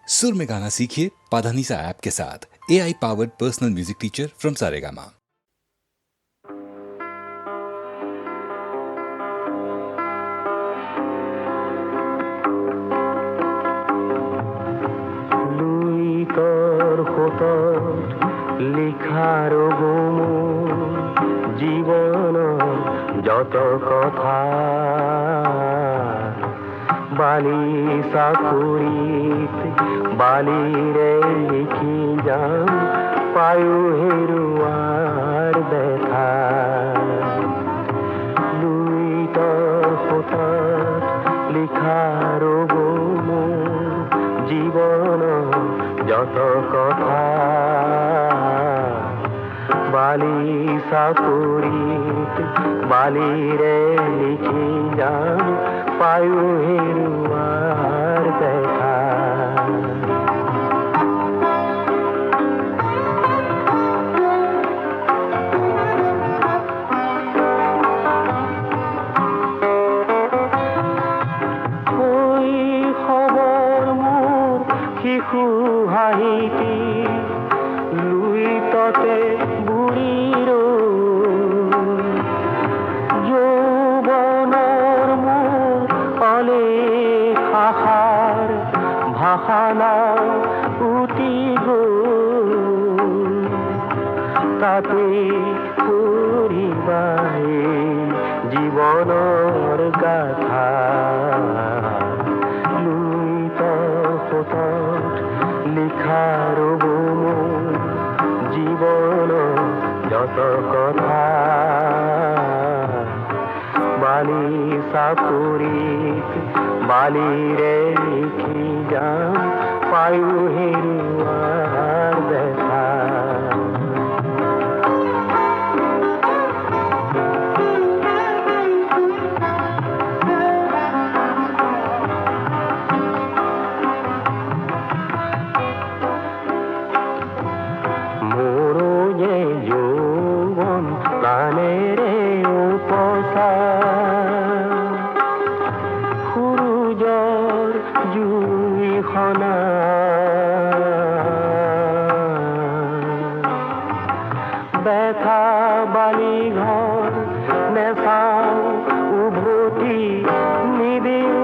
सुर में गाना सीखिए पाधानीसा ऐप के साथ। AI powered personal music teacher from Saregama. লিখার গুমু জীবন যত কথা বালি সাকুরিত বালিরে লিখি যাম পায়ু হেরুয়ার ব্যথা লুই তোর হঠাৎ লিখার গুমু জীবন যত কথা বালি সাপুরিত বালিরে লিখি যাম পায়ু হেরুয়ার দেখা ওই খবর মোর শিশু হাঁহিটি লুই ততে বুড়ির যৌবনৰ মোৰ অলেখ আশাৰ ভাষানা উটি গ'ল তাতে ফুৰিবাই জীৱনৰ গাথা লুই তত লিখাৰ জীবন যত কথা বালি সাপুরিত বালিরে লিখি যাম পায়ু হেরুয়ার দেখা ব্যথা বালি ঘর নেশাও উভতি নিদিন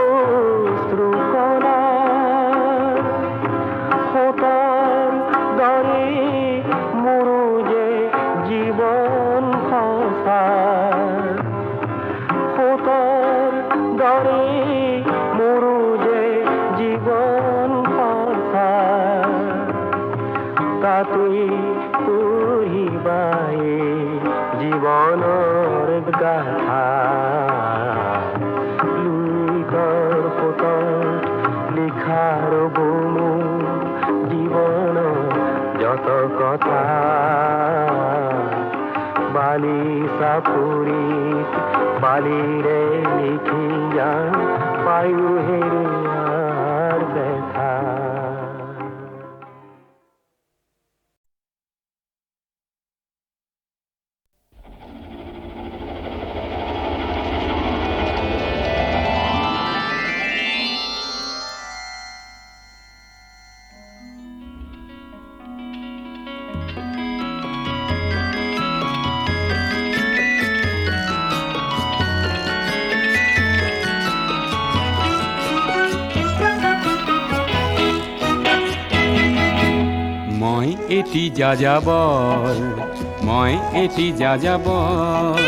অশ্রুকণা হতার দরে মোৰো যে জীবন সঁচা হতার দরে মোৰো যে জীবন সঁচা তাতেই পঢ়িবাই জীৱনৰ গাথা লুই তৰ ফোটত লিখাৰ গুমু জীৱন যত কথা বালি সাপুৰিত বালিৰে লিখি যাম পায়ু হেৰুৱাৰ ব্যথা এটি যাযাবৰ মই এটি যাযাবৰ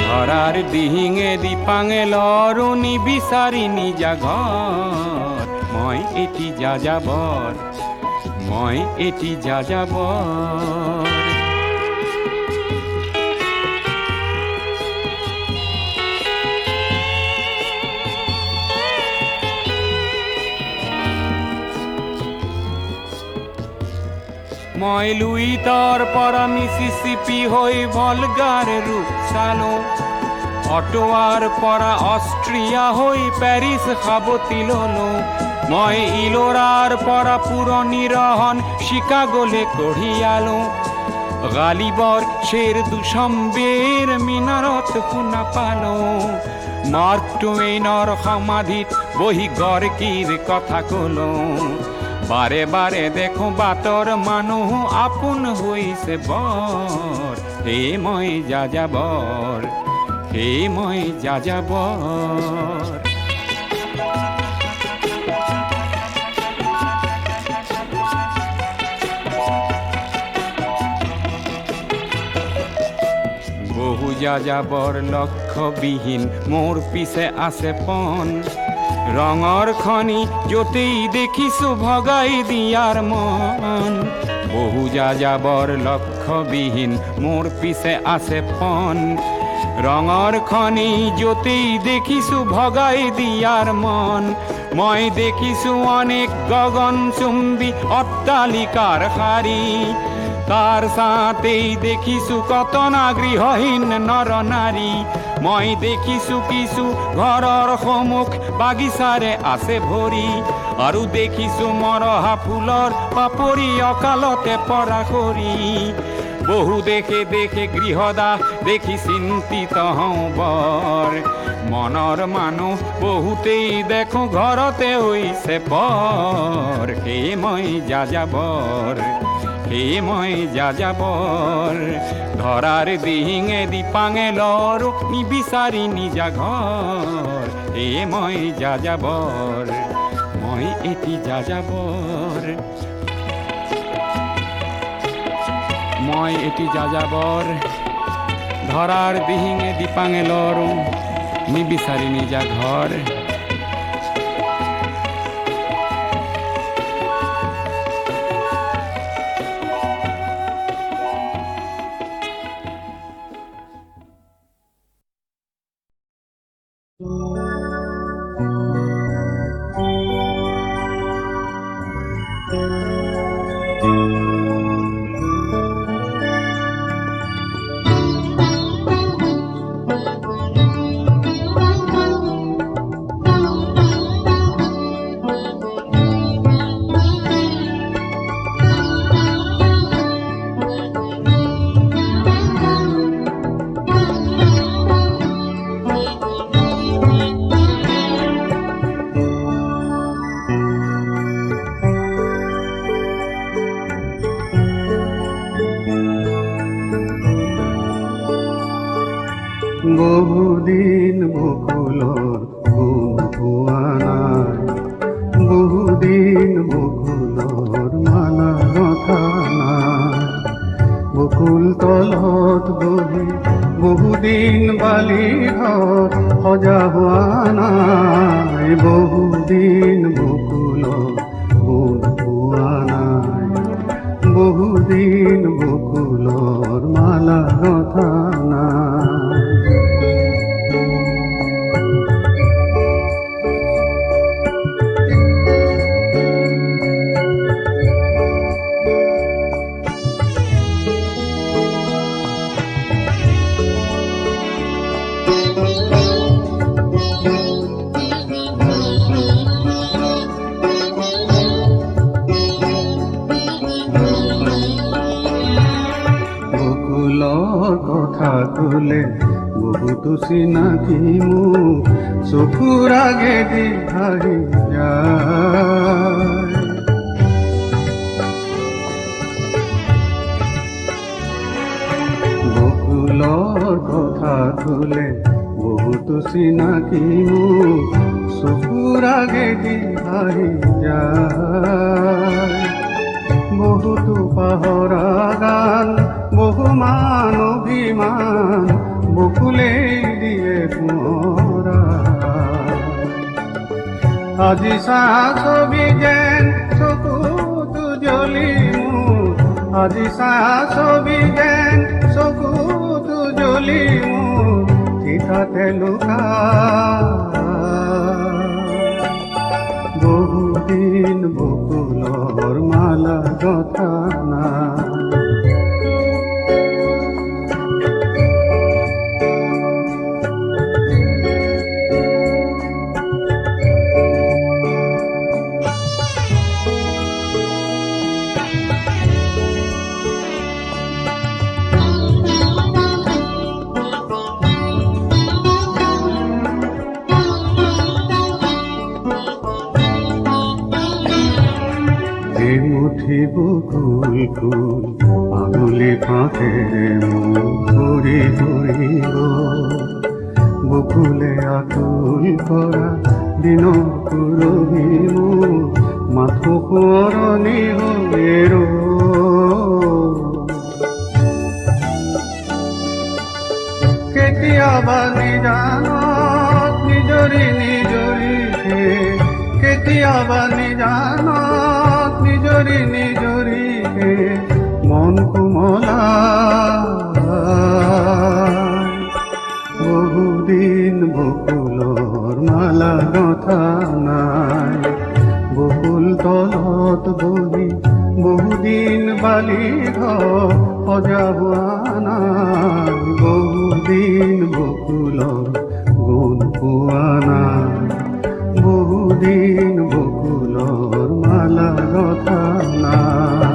ধৰাৰ দিহিঙে দিপাঙে লৰণি বিচাৰি নিজা ঘৰ মই এটি যাযাবৰ মই এটি যাযাবৰ মই লুইতৰ পৰা মিছিছিপি হৈ ভলগাৰ ৰূপ চালো অটোৱাৰ পৰা অষ্ট্ৰিয়া হৈ পেৰিছ সাৱটি ললো মই ইলোৰাৰ পৰা পুৰণি ৰহন চিকাগোলে কঢ়িয়ালো গালিবৰ শ্বেৰ দুচম্বেৰ মিনাৰত শুনা পালো মাৰ্ক টুৱেইনৰ সমাধিত বহি গৰ্কিৰ কথা কলো বাৰে বাৰে দেখো বাটৰ মানুহ আপোন হৈছে বৰ হে মই যাযাবৰ হে মই যাযাবৰ বহু যাযাবৰ লক্ষ্যবিহীন মোৰ পিছে আছে পণ ৰঙৰ খনি য'তেই দেখিছো ভগাই দিয়াৰ মন বহু যাযাবৰ লক্ষ্যবিহীন মোৰ পিছে আছে পণ ৰঙৰ খনি য'তেই দেখিছো ভগাই দিয়াৰ মন মই দেখিছো অনেক গগনচুম্বী অট্টালিকাৰ শাৰী তাৰ ছাতেই দেখিছো কতনা গৃহহীন নৰ নাৰী মই দেখিছো কিছু ঘৰৰ সন্মুখ বাগিচাৰে আছে ভৰি আৰু দেখিছো মৰহা ফুলৰ পাপৰি অকালতে পৰা কৰি বহু দেখে দেখে গৃহদাহ দেখি চিন্তিত হওঁ বৰ মনৰ মানুহ বহুতেই দেখো ঘৰতে হৈছে পৰ হে মই যাযাবৰ হে মই যাযাবৰ ধৰাৰ দিহিঙে দিপাঙে লৰ নিবিচাৰি নিজা ঘৰ হে মই যাযাবৰ মই এটি যাযাবৰ মই এটি যাযাবৰ ধৰাৰ দিহিঙে দিপাঙে লৰ নিবিচাৰি নিজা ঘৰ বহুদিন বকুলৰ গুণ পোৱা নাই বহুদিন বকুলৰ মালা ৰখা নাই বকুল তলত বহি বহুদিন বালি ঘৰ সজা হোৱা নাই বহুদিন বকুলৰ গুণ পোৱা নাই বহুদিন বকুলৰ মালা ৰখা নাই কথা তোলে বহুতো চিনাকি মোক চকুৰ আগেদি ভাহি যায় বকুলৰ কথা তোলে বহুতো চিনাকি মোক চকুৰ আগেদি ভাহি যায় বহুতো পাহৰা গান বহুমান অভিমান বকুলে দিয়ে পুৰা আজি চাহ ছবি যেন চকুতো জ্বলি মোৰ আজি চাহ ছবি যেন চকুতো জ্বলি মোৰ চিতাতে লুকা বহুদিন বকুলৰ মালা গথা নাই মুঠি বকুল ফুল আঙুলি ফাঁকে ঘুরি ঘুরিব বকুলে আকুল কৰা দিন পুৰবি মোৰ মাথো শুৱৰণি হৈ কেতিয়াবা নিজানত নিজৰি নিজৰিহে কেতিয়াবা নিজানত নিজৰি নিজৰিহে মন কোমলা বহুদিন বকুলৰ মালা গঁথা নাই বকুল তলত বহি বহুদিন বালি ঘৰ সজা হোৱা নাই বহুদিন বকুলৰ গুণ পোৱা নাই বহুদিন বকুলৰ মালা গঁথা নাই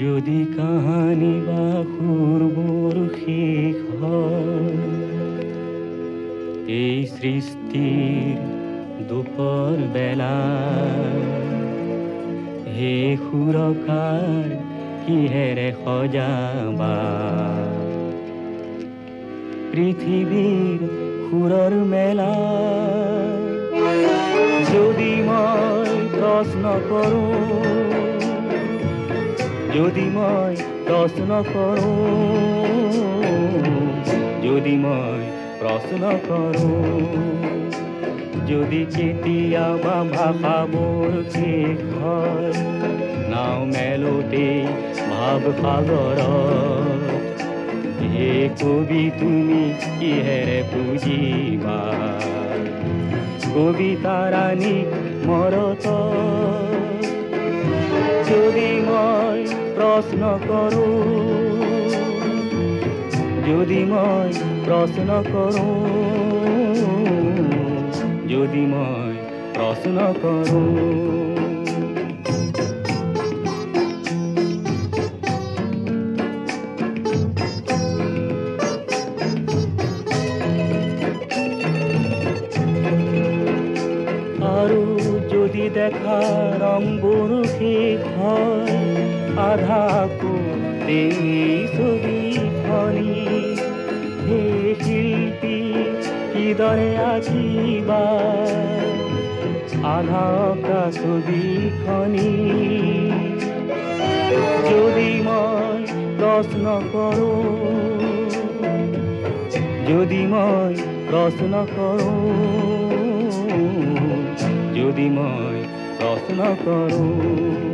যদি কাহানি বা সুৰবোৰ শেষ হয় এই সৃষ্টিৰ দুপৰ বেলা হে সুৰকাৰ কিহেৰে সজাবা পৃথিৱীৰ সুৰৰ মেলা যদি মই প্ৰশ্ন কৰোঁ যদি মই প্ৰশ্ন কৰোঁ যদি মই প্ৰশ্ন কৰোঁ যদি কেতিয়াবা ভাষাবোৰ শেষ হয় নাও মেলোতে ভাৱ সাগৰত হে কবি তুমি কিহেৰে বুজিবা কবিতা ৰাণী মৰত যদি মই প্ৰশ্ন কৰোঁ যদি মই প্ৰশ্ন কৰোঁ যদি মই প্ৰশ্ন কৰোঁ আৰু যদি দেখা ৰংবোৰ শেষ হয় আধাকো ছবিখনি হে শিল্পী কিদৰে আঁকিবা আধা অঁকা ছবিখনি যদি মই প্ৰশ্ন কৰোঁ যদি মই প্ৰশ্ন কৰোঁ যদি মই প্ৰশ্ন কৰোঁ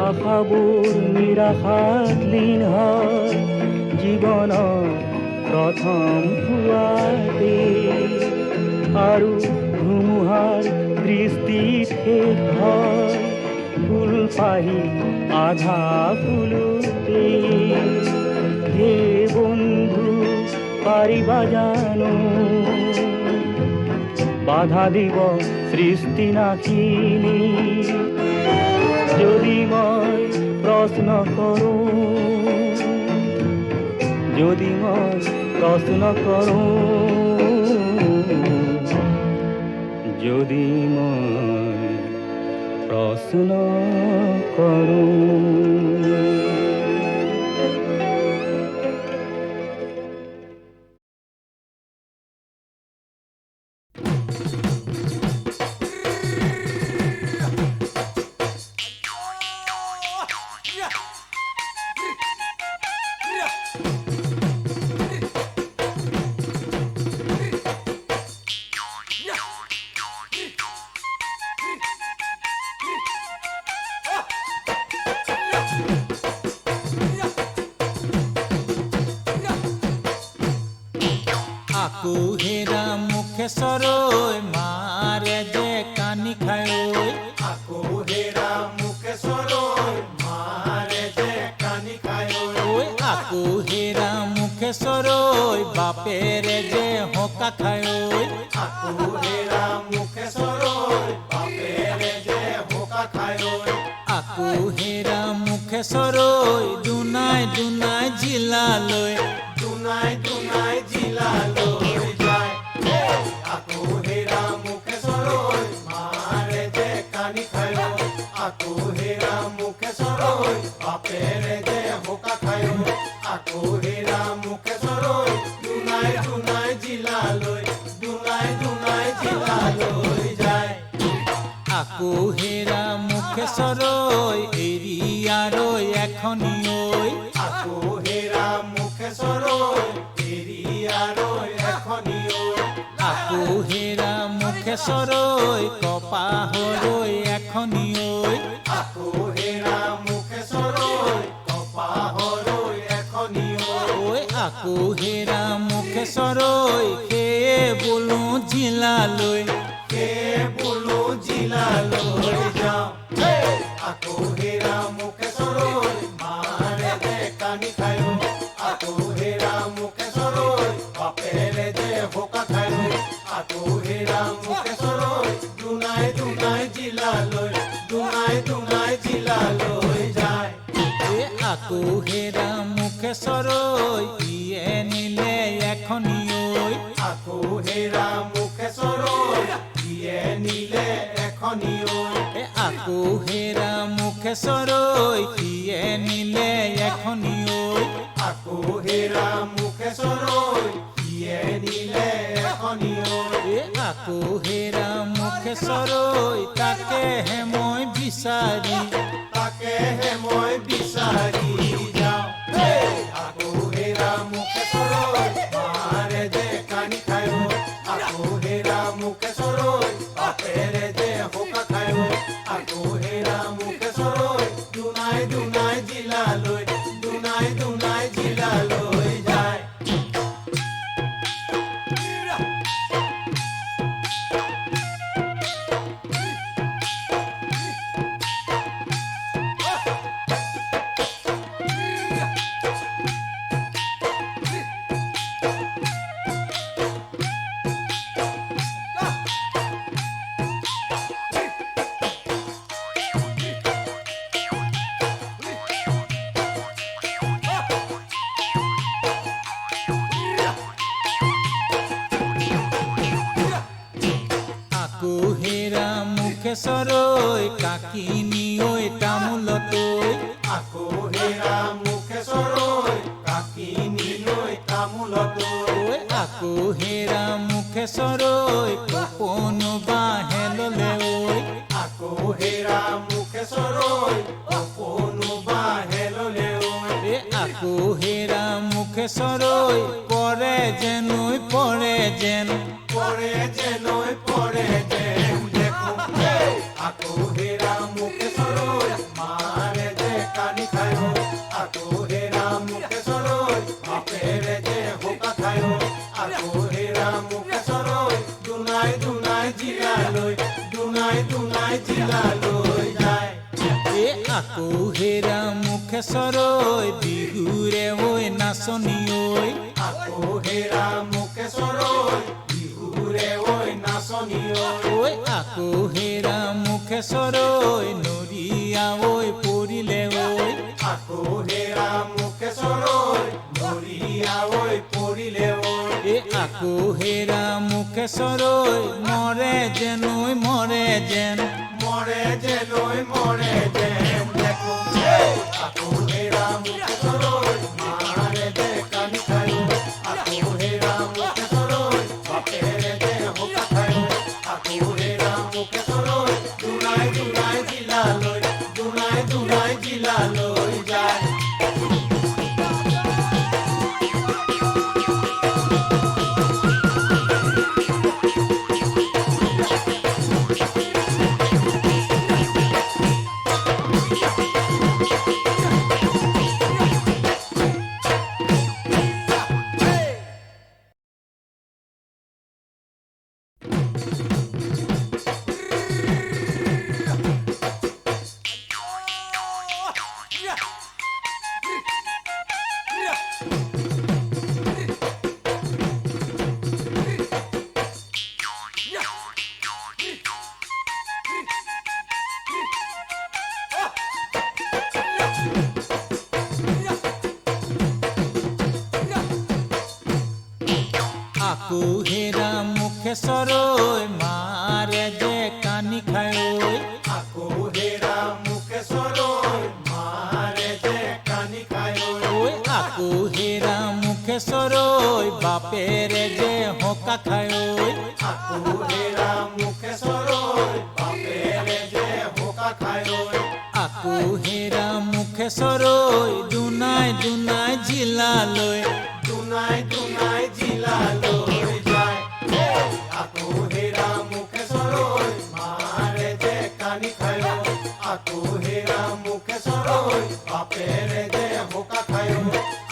আশাবোৰ নিৰাশাত লীন হয় জীৱনৰ প্ৰথম পুৱাতে আৰু ধুমুহাৰ দৃষ্টিত শেষ হয় ফুলপাহি আধা ফুলোতে হে বন্ধু পাৰিবা জানো বাধা দিব সৃষ্টি নাখিনী যদি মই প্ৰশ্ন কৰোঁ যদি মই প্ৰশ্ন কৰোঁ যদি মই প্ৰশ্ন কৰোঁ কুহেৰা মুখেশ্বৰৈ মাৰে যে কাণ হেৰা মুখে চৰৈ বাপেৰে যে হোকা খায় আকৌ হেৰা মুখে চৰৈ দুনাই দুনাই জিলালৈ দুনাই দুনাই জিলালৈ যায় আকৌ হেৰা মুখে চৰৈ মাৰে যে কানি খায় আকৌ হেৰা মুখে চৰৈ বাপেৰে যে হোকা খায় আকৌ হেৰা মুখে চৰৈ দুনাই দুনাই জিলালৈ দুনাই দুনাই জিলালৈ যায় আকৌ হেৰা মুখে চৰৈ এৰি আৰু এখনি আকৌ হেৰা মুখে চৰৈ এৰি আৰু এখনি আকৌ হেৰা মুখে চৰৈ কপাহলৈ এখনি আকৌ হেৰা মুখে চৰৈ কপাহলৈ এখনি আকৌ হেৰা মুখে চৰৈ সেয়ে বোলো জিলালৈ সেয়ে বোলো জিলালৈ যাওঁ আকৌ হেৰা মুখে চৰৈ মাৰে যে কানি খায় আকৌ হেৰা মুখে চৰৈ বাপেৰে যে হোকা খায় আকৌ হেৰা মুখে চৰৈ দুনাই দুনাই জিলালৈ দুনাই দুনাই জিলালৈ যায় আকৌ হেৰা মুখে চৰৈ ইয়ে নিলে এখনি আকৌ হেৰা মুখে চৰৈ ইয়ে নিলে এখনি আকৌ হেৰা মুখে চৰৈ ইয়ে নিলে এখনি আকৌ হেৰা মুখে চৰৈ ইয়ে নিলে এখনি আকৌ হেৰা মুখে চৰৈ তাকেহে মই বিচাৰি যাওঁ আকৌ হেৰা মুখে চৰৈ মাৰে যে কানি খায় আকৌ হেৰা মুখে চৰৈ বাপেৰে যে হোকা খায় আকৌ হেৰা মুখে চৰৈ দুনাই দুনাই জিলালৈ দুনাই দুনাই জিলালৈ যায় আকৌ হেৰা মুখে চৰৈ কাকিনি তামোলতৈ আকৌ হেৰা মুখে চৰৈ কাকিনি তামোলতৈ আকৌ হেৰা মুখে চৰৈ কপনো বাহেললে আকৌ হেৰা মুখে চৰৈ কপনো বাহেললে আকৌ হেৰা মুখে চৰৈ পৰে যেন পৰে যেন দেখো আকৌ হেৰা মুখে চৰৈ মাৰে যে কানি খায় আকৌ হেৰা মুখে চৰৈ বাপেৰে যে হোকা খায় আকৌ হেৰা মুখে চৰৈ দুনাই দুনাই জিলালৈ দুনাই দুনাই জিলালৈ যায় আকৌ হেৰা মুখে চৰৈ বিহুৰে নাচনি আকৌ হেৰা মুখে চৰৈ বিহুৰে নাচনি আকৌ হেৰা মুখে চৰৈ নৰিয়া পৰিলে আকৌ হেৰা মুখে চৰৈ নৰিয়া পৰিলে আকৌ হেৰা মুখে চৰৈ মৰে যেন দেখো আকৌ হেৰা মুখে চৰৈ মাৰে যে কানি খায় আকৌ হেৰা মুখে চৰৈ বাপেৰে যে হোকা খায় আকৌ হেৰা মুখে চৰৈ দুনাই দুনাই জিলালৈ দুনাই দুনাই জিলালৈ যায় আকো হেৰা মুখেশ্বৰৈ মাৰে যে কানি খায় আকৌ হেৰা মুখেশ্বৰৈ মাৰে যে কানি খায় ঐ আকো হেৰা মুখেশ্বৰৈ বাপেৰে যে হকা খায় আকৌ হেৰা মুখেশ্বৰৈ বাপেৰে যে বোকা খায় আকো হেৰা মুখেশ্বৰৈ দুনাই দুনাই জিলালৈ দুনাই দুনাই জিলালৈ যায় আকৌ হেৰা মুখেশ্বৰৈ মাৰে যে কানি খায় আকৌ হেৰা মুখেশ্বৰৈ বাপেৰে যে বোকা খায়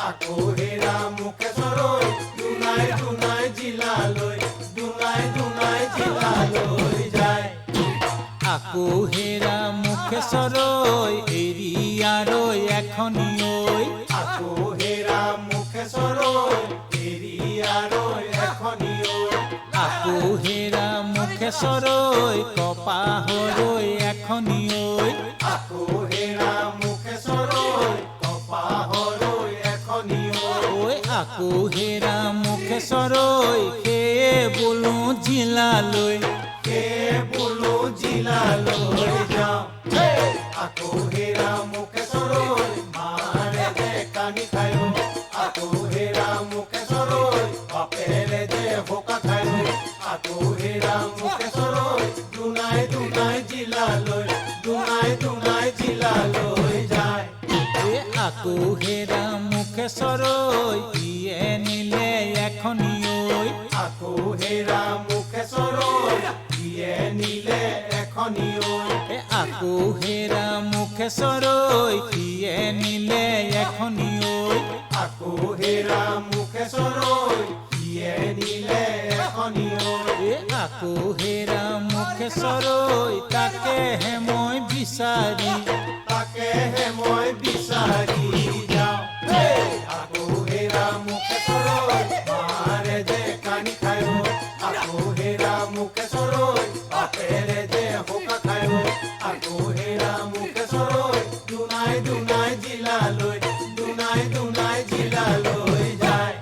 আকৌ হেৰা মুখেশ্বৰৈ দুনাই দুনাই জিলালৈ দুনাই দুনাই জিলালৈ যায় আকো হেৰা মুখেশ্বৰৈ এৰিয়াৰৈ এখনি আকৌ হেৰা মুখেশ্বৰৈ এৰিয়াৰৈ এখনি আকো হেৰা মুখেশ্বৰৈ কপাহৰৈ এখনি আকৌ হেৰা মুখেশ্বৰৈ কপাহৰৈ এখনি ঐ আকো হেৰা মুখেশ্বৰৈ সেয়ে বোলো জিলালৈ বোলো জিলালৈ যাওঁ আকৌ হেৰা মুখেশ্বৰৈ মাৰে যে কানি খায় আকৌ হেৰা মুখেশ্বৰৈ বাপেৰে যে বোকা খায় আকৌ হেৰা মুখেশ্বৰৈ দুনাই দুনাই জিলালৈ দুনাই দুনাই জিলালৈ যায় আকো হেৰা মুখেশ্বৰৈ ইয়ে নিলে এখনি আকৌ হেৰা মুখেশ্বৰৈ দিয়ে নিলে এখনি আকো হেৰা মুখেশ্বৰৈ সিয়ে নিলে এখনি আকৌ হেৰা মুখেশ্বৰৈ দিয়ে নিলে এখনি আকো হেৰা মুখেশ্বৰৈ তাকেহে মই বিচাৰি তাকেহে মই বিচাৰি যাওঁ আকৌ হেৰা মুখেশ্বৰৈ মাৰে যে কানি খায় আকৌ হেৰা মুখেশ্বৰৈ বাপেৰে যে বোকা খায় আকৌ হেৰা মুখেশ্বৰৈ দুনাই দুনাই জিলালৈ দুনাই দুনাই জিলালৈ যায়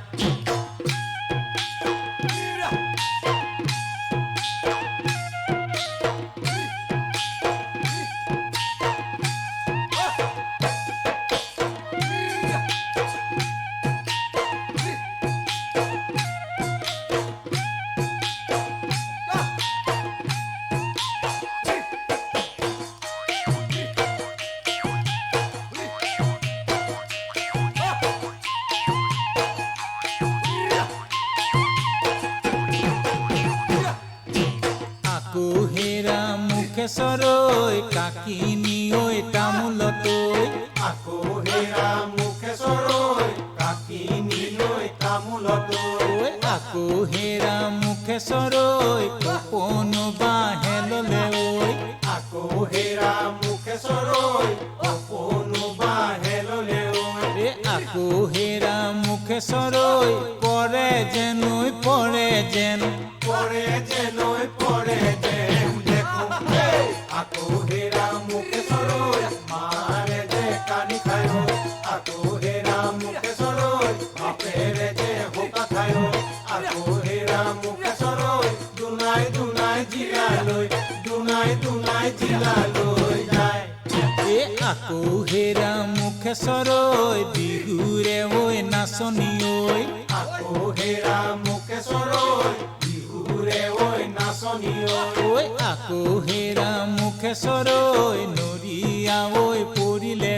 আকো হেৰা মুখেশ্বৰৈ কাকিনী তামোলতৈ আকৌ হেৰা মুখেশ্বৰৈ কাকিনী তামোলতৈ আকো হেৰা মুখেশ্বৰৈ কপনো বাহেললে আকৌ হেৰা মুখেশ্বৰৈ অপনো বাহেললে আকো হেৰা মুখেশ্বৰৈ পৰে যেন পৰে যেন পৰে যেনৈ পৰে যেন দেখো আকৌ হেৰা মুখেশ্বৰৈ মাৰে যে কানি খায় আকৌ হেৰা মুখেশ্বৰৈ বাপেৰে যে বোকা খায় আকৌ হেৰা মুখেশ্বৰৈ দুনাই দুনাই জিলালৈ দুনাই দুনাই জিলালৈ যায় আকো হেৰা মুখেশ্বৰৈ বিহুৰে নাচনি আকৌ হেৰা মুখেশ্বৰৈ বিহুৰে নাচনি আকো হেৰা মুখেশ্বৰৈ নৰিয়া পৰিলে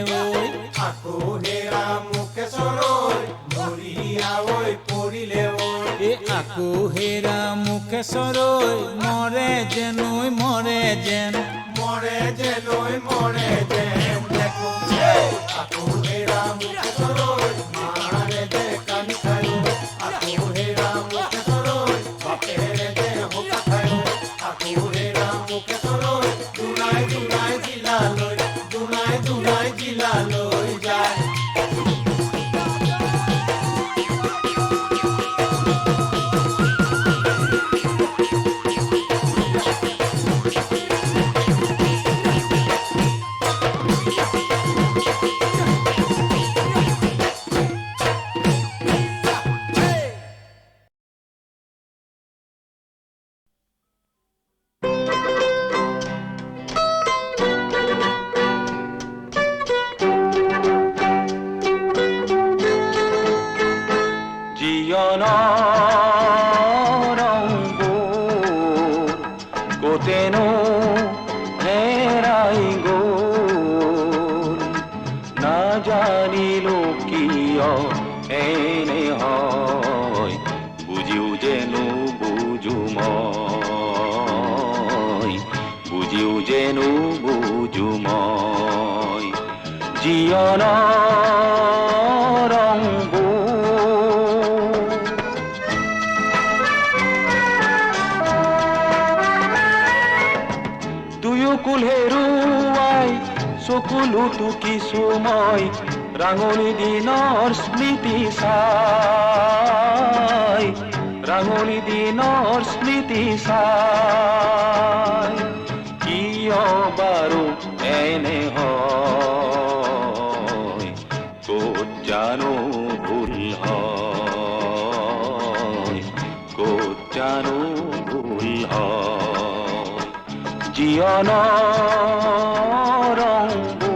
আকৌ হেৰা মুখেশ্বৰৈ নৰিয়া পৰিলে আকো হেৰা মুখেশ্বৰৈ মৰে যেন মৰে যেন মৰে যেনৈ মৰে যেন দেখো আকৌ হেৰা মুখেশ্বৰৈ মাৰে যে কানি খায় আকৌ হেৰা মুখেশ্বৰৈ বাপেৰে যে বোকা খায় আকৌ হেৰা মুখেশ্বৰৈ দুনাই দুনাই জিলালৈ দুনাই দুনাই জিলালৈ যায় কোতেনো হেৰাই গ'ল না জানিলো কিয় এনে হয় বুজিও যেনো বুজো মই বুজিও যেনো বুজো মই জীৱনৰ ৰংবোৰ দুয়োকুল হেৰুৱাই চকুলোতো কিছু মই ৰাঙলী দিনৰ স্মৃতি চাই ৰাঙলী দিনৰ স্মৃতি চাই কিয় বাৰু এনে হয় ক'ত জানো ভুল হয় ক'ত জানো ভুল হয় জীৱনৰ ৰংবোৰ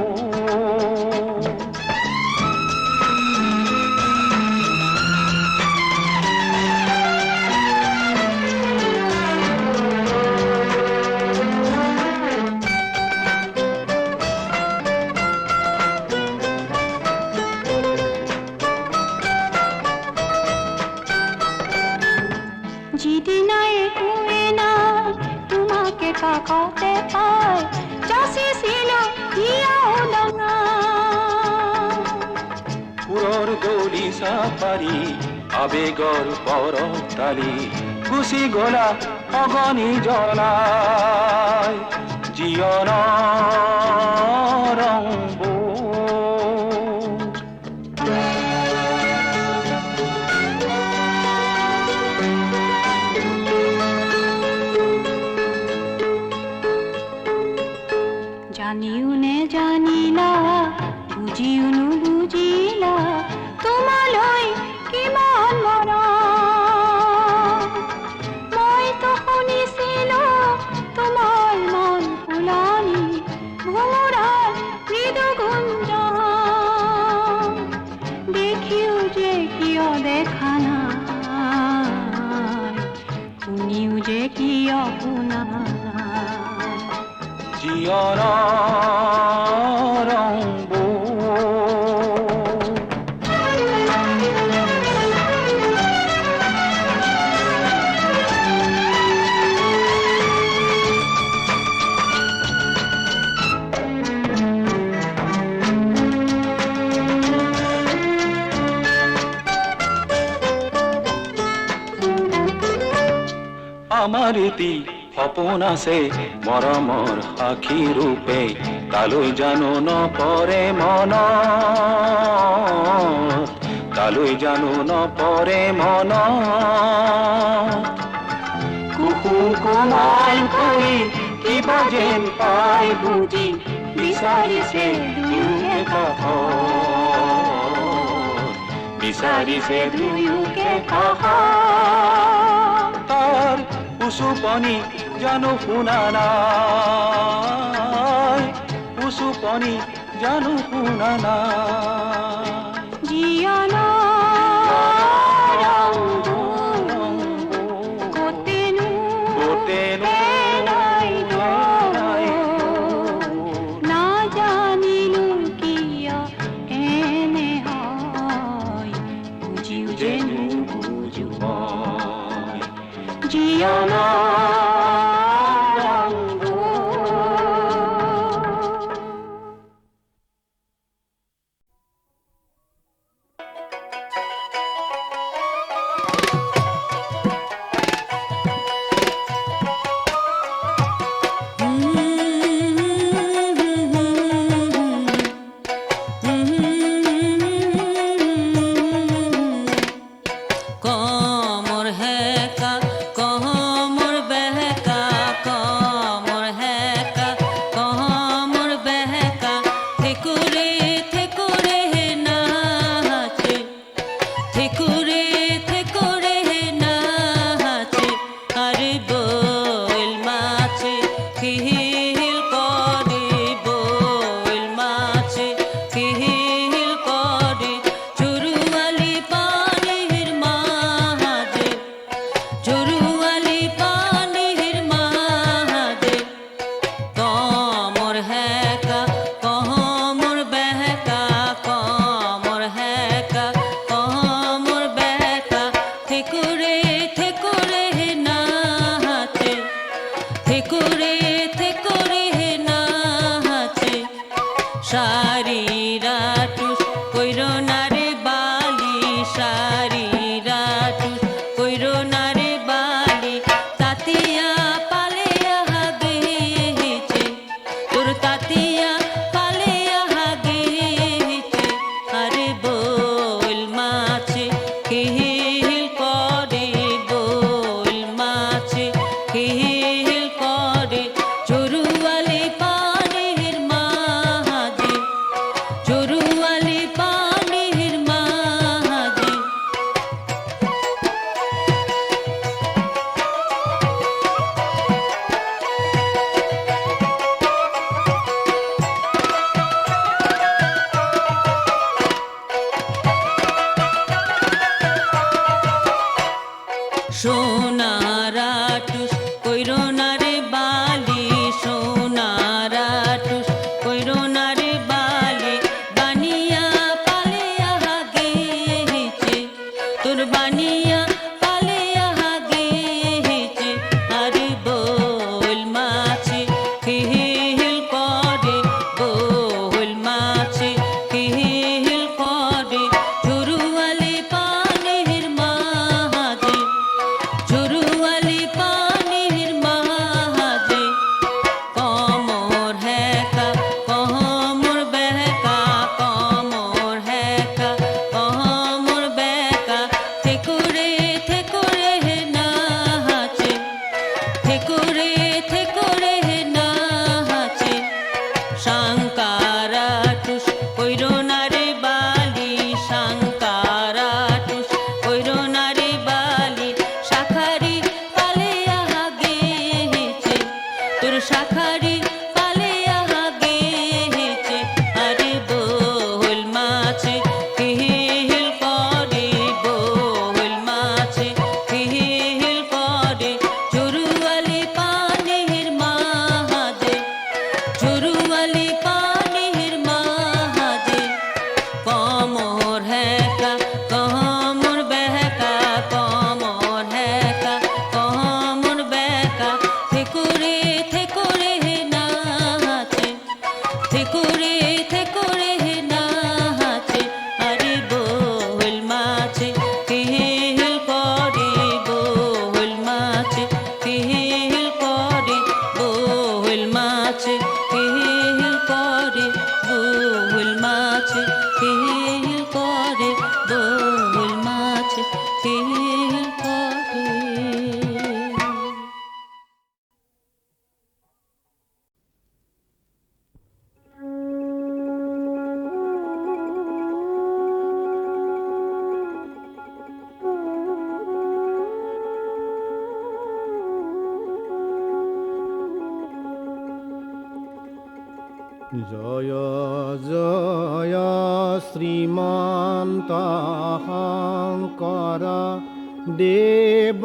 যিদিনাই শুয়ে নাই তোমাকে কাকতে পাই যাচিছিল হিয়াও ডাঙা সুৰৰ দলি চাপাৰি আবেগৰ পৰতালি গুচি গলা অগনি জ্বলাই জীৱনৰ ৰংবোৰ জানিও নে জানিলা বুজিও নুবুজিলা তোমালৈ কিমান মৰম মইতো শুনিছিলো তোমাৰ মন ফুলানি ভোমোৰাৰ মৃদু গুঞ্জন দেখিও যে কিয় দেখা নাই শুনিও যে কিয় শুনা জীৱনৰ ৰংবোৰ আমাৰ এটি সপোন আছে মৰমৰ সাক্ষী ৰূপে তালৈ জানো নপৰে মনত তালৈ জানো নপৰে মনত কুকুৰ কোমল কৰি কিবা যেন পাই বুজি বিচাৰিছে দুয়োকে কাষত বিচাৰিছে দুয়োকে কাষত তাৰ উচুপনি জানো শুনা নাই উচুপনি জানো শুনা নাই জীৱনৰ ৰংবোৰ কতেনো এৰাই গ'ল নাজানিলো কিয় এনে হয় বুজিও যে নুবুজো মই জীৱনৰ থেকো রে নাচে সারি রাটুস কইরো না রে বালি সারি রাটুস কইরো না রে বালি তাতিয়া পালে আহা গেছে তোর তাতিয়া পালে আহা গেছে আরে বল মাছে হিল করে বল মাছে হিল করে চরুয়ালি পানির মাঝে চরুয়ালি পানির মাঝে সোনারাটুস কইরো না রে বালি সোনারাটুস কইরো না রে বালি বানিয়া পালে আহা গেছে তোর বানিয়া পালে আহা গেছে আরে বল মাছে হিল করে বল মাছে হিল করে চুরুয়ালি পানির মাঝে চুরুয়ালি পানির মাঝে কমর হেকা কমর বেকা কমর হেকা কমর বেকা থেকুরে নাচে থেকুরে নাচে সাংকারাটুস কইরো না রে বালি সাংকারাটুস কইরো না রে বালি শাখারি পালে আহা গেছে তোর শাখারি পালে আহা গেছে আরে বল মাছে হিল করে বল মাছে হিল করে চুরুয়ালি পানির মাঝে চুরুয়ালি পানির মাঝে কমর হেকা কমর বেকা কমর হেকা কমর বেকা থেকুরে নাচে থেকুরে নাচে আরে বল মাছে হিল করে বল মাছে হিল করে বল মাছে হিল করে বল মাছে হিল করে বল মাছে হিল করে জয় জয় শ্রীমন্ত শংকৰ দেৱ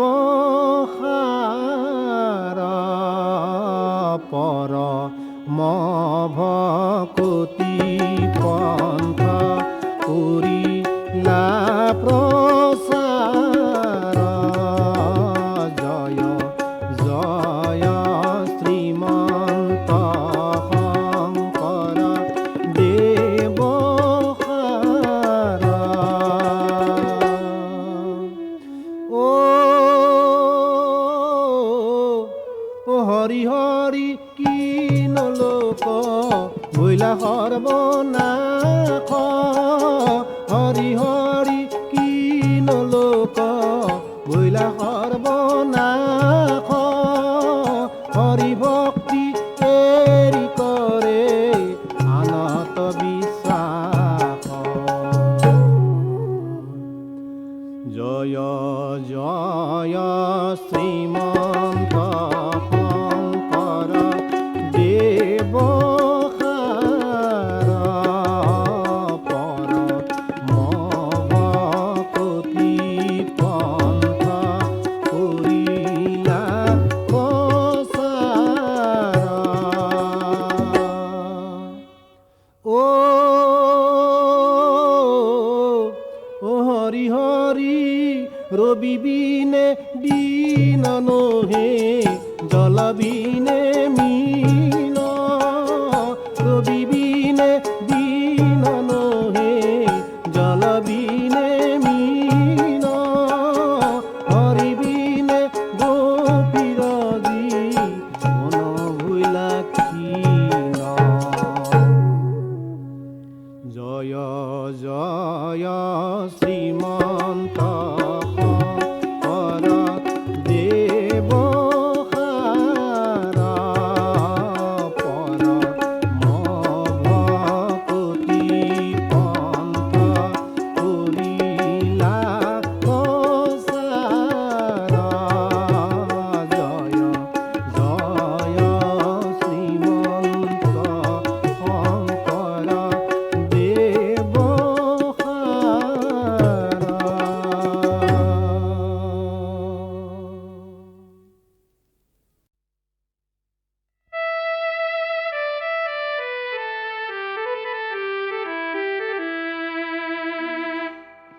পৰ মভকতি পন্থ কৰিলা প্ৰচাৰ জয় জয় শ্ৰীমন্ত শংকৰ দেৱ হৰি হৰি কি নলোক বৈলা সৰ্বনাশ হৰি হৰি কি নলোক বৈলা সৰ্বনাশ হৰি ভক্তি এৰি কৰে আনত বিশ্বাস জয় জয় শ্ৰীমন্ত শংকৰ দেৱ পৰ মভকতি পন্থ কৰিলা প্ৰচাৰ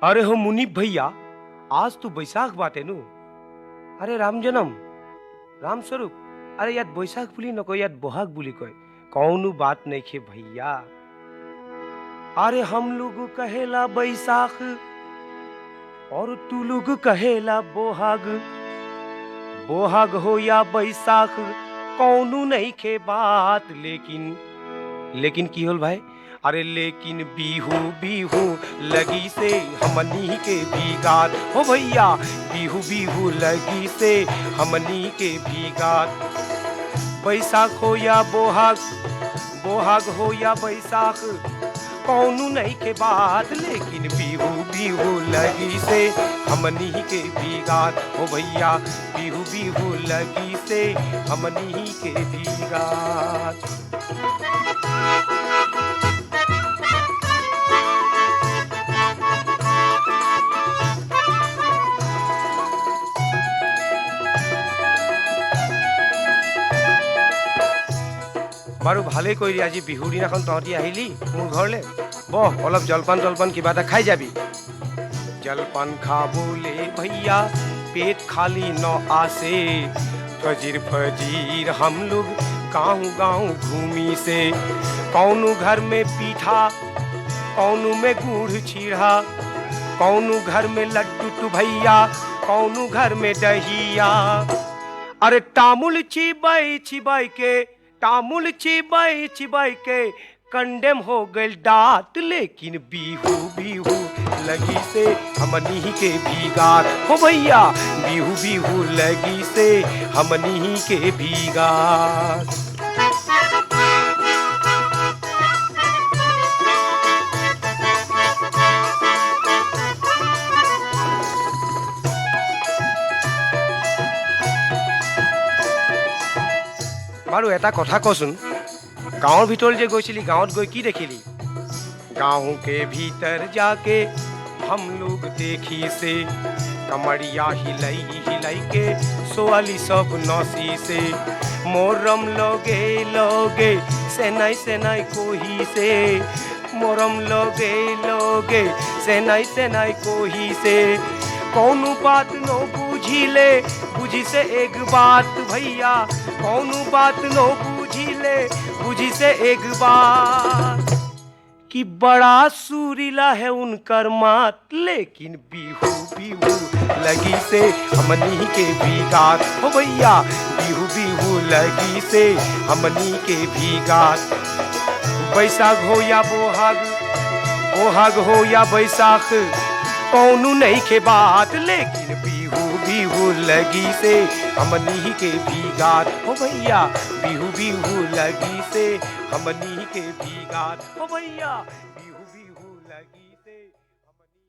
अरे हो मुनीब भैया, आज तो बैसाख बाटे नु। अरे राम जन्म राम स्वरूप, अरे याद बैसाख बुली नको याद बोहाग बुली कोई कौनु बात नहीं खे भैया। अरे हम लोग कहेला बैसाख और तू लोग कहेला बोहाग। बोहाग हो या बैसाख कौनु नहीं खे बात, लेकिन की होल भाई? अरे लेकिन बिहू बिहू लगी से हमनी के भी गात हो भैया। बिहू बिहू लगी से हमनी के भी गात। बैसाख हो या बोहाग, बोहाग हो या बैसाख कौनु नहीं के बात, लेकिन बिहू बिहू लगी से हमनी के भी गात हो भैया। बिहू बिहू लगी से हमनी के भी गात। बारू भाले करी आज बिहू दिनाखन तहती आहिली मोर घरले। बह अलप जलपान तलपान किबा এটা खाई जाबी। जलपान खाबोले भैया पेट खाली न आसे। फजीर फजीर हम लोग गाँव घूमी से। कौनु घर में पीठा, कौनु में गुड़ छीढ़ा, कौनु घर में लड्डू भैया, कौनु घर में दहिया। अरे तामुल चिबाई चिबाई के, तामुल चिबाई चिबाई के कंडेम हो गइल दात, लेकिन बिहू बिहू लगी से हमनी के भी गात हो भैया। बिहू बिहू लगी से हमनी के भी गात। बारू এটা কথা কচোন, गाँव भीतर जे गई गाँव गई की देखिली? गाँव के भीतर जाके हम लोग देखी से कमरिया हिलाई हिलाई के सोआली सब नौसी से। मोरम लोगे लोगे सेनाई कोही से। मोरम लोगे लोगे सेनाई कोही से। कौनु बात नो बुझिले, बुझी से एक बात भैया। कौनु बात नो बुझिले, बुझी से एक बात कि बड़ा सुरीला है उनकर मात, लेकिन बिहू बिहू लगी से हमनी के भी गात हो भैया। बिहू बिहू लगी से हमनी के भी गात। बैसाख हो या बोहाग, बोहाग हो या बैसाख कौनु नहीं के बात, लेकिन बिहू बिहू लगी से हमनी के भी गात हो भैया। बिहू बिहू लगी से हमनी के भी गात हो भैया। बिहू बिहू लगी से हमनी।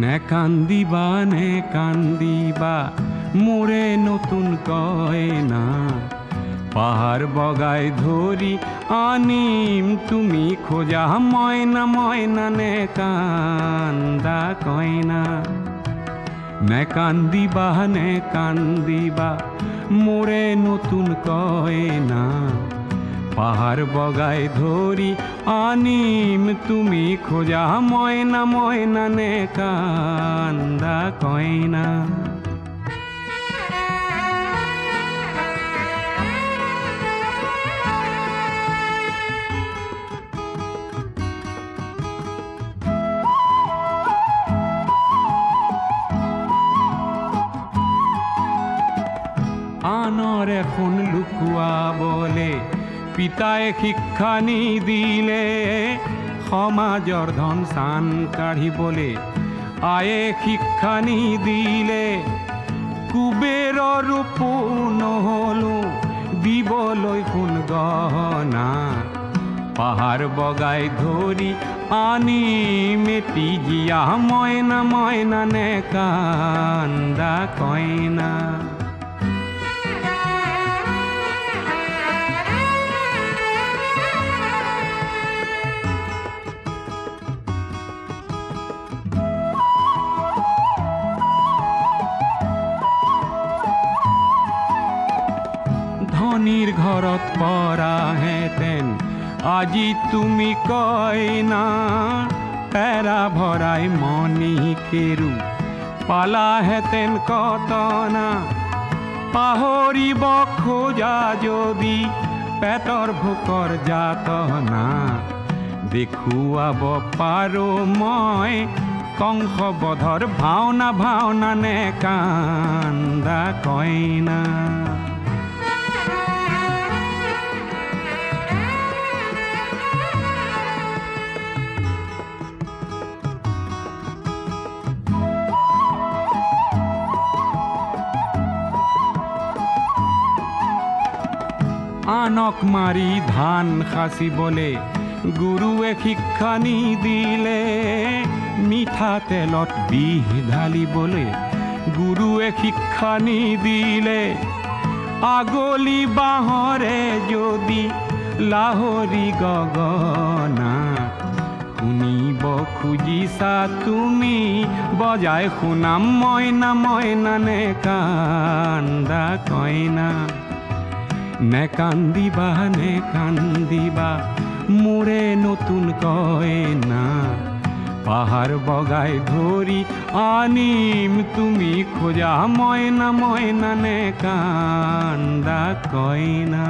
নে কান্দিবা মোরে নতুন কয়না। পাহাড় বগাই ধরি আনিম তুমি খোঁজা ময়না ময়না। নে কান্দা কয়না, নে কান্দিবা মোরে নতুন কয়না। পাহাড় বগাই ধরি আনিম তুমি খোঁজা ময়না ময়না। নে কান্দা কয়না। আনর এখন লুকুয়া বলে পিতায় শিক্ষানি দিলে। সমাজৰ ধন চান কাঢ়িবলে আয়ে শিক্ষানি দিলে। কুবেৰৰ ৰূপো নহলো দিবলৈ সোণ গহনা। পাহাৰ বগাই ধৰি আনি মেটি জিয়া ময়না ময়না। নে কান্দা কয়না। পৰাহেঁতেন আজি তুমি কইনা পেৰা ভৰাই মণি কেৰু পালাহেঁতেন কতনা পাহৰিব খোজা যদি পেটৰ ভোকৰ যাতনা দেখুৱাব পাৰো মই কংসবধৰ ভাওনা ভাওনা নে কান্দা কইনা। আনক মাৰি ধান সাঁচিবলে গুৰুৱে শিক্ষা নিদিলে মিঠাতেলত বিহ ঢালিবলে গুৰুৱে শিক্ষা নিদিলে আগলি বাঁহৰে যদি লাহৰি গগনা শুনিব খুজিছা তুমি বজাই শুনাম মইনা মইনা নে কান্দা কইনা। নে কান্দিবা মোৰে নতুন কইনা পাহাৰ বগাই ধৰি আনিম তুমি খোজা মইনা মইনা নে কান্দা কইনা।